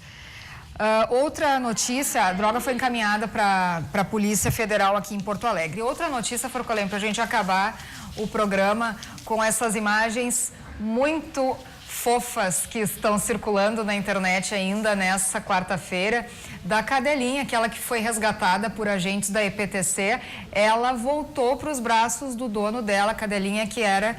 Outra notícia, a droga foi encaminhada para a Polícia Federal aqui em Porto Alegre. Outra notícia, Forcolen, para a gente acabar o programa com essas imagens muito fofas que estão circulando na internet ainda nessa quarta-feira, da cadelinha, aquela que foi resgatada por agentes da EPTC. Ela voltou para os braços do dono dela, a cadelinha que é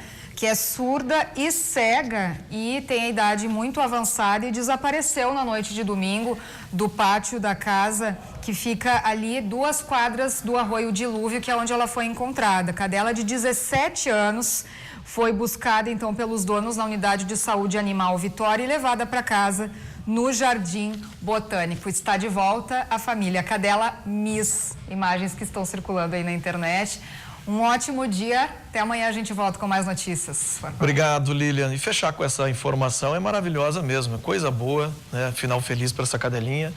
surda e cega e tem a idade muito avançada e desapareceu na noite de domingo do pátio da casa que fica ali 2 quadras do Arroio Dilúvio, que é onde ela foi encontrada. Cadela de 17 anos foi buscada então pelos donos na unidade de saúde animal Vitória e levada para casa no Jardim Botânico. Está de volta a família Cadela Miss. Imagens que estão circulando aí na internet. Um ótimo dia. Até amanhã a gente volta com mais notícias. Obrigado, Lilian. E fechar com essa informação é maravilhosa mesmo. Coisa boa, né? Final feliz para essa cadelinha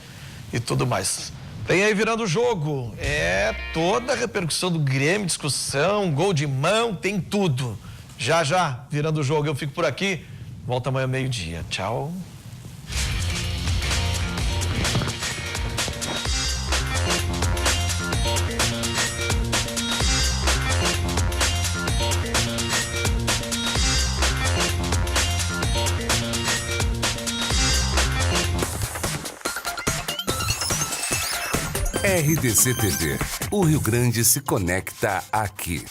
e tudo mais. Tem aí virando o jogo. É toda a repercussão do Grêmio, discussão, gol de mão, tem tudo. Já, virando o jogo. Eu fico por aqui. Volta amanhã meio-dia. Tchau. RDC TV. O Rio Grande se conecta aqui.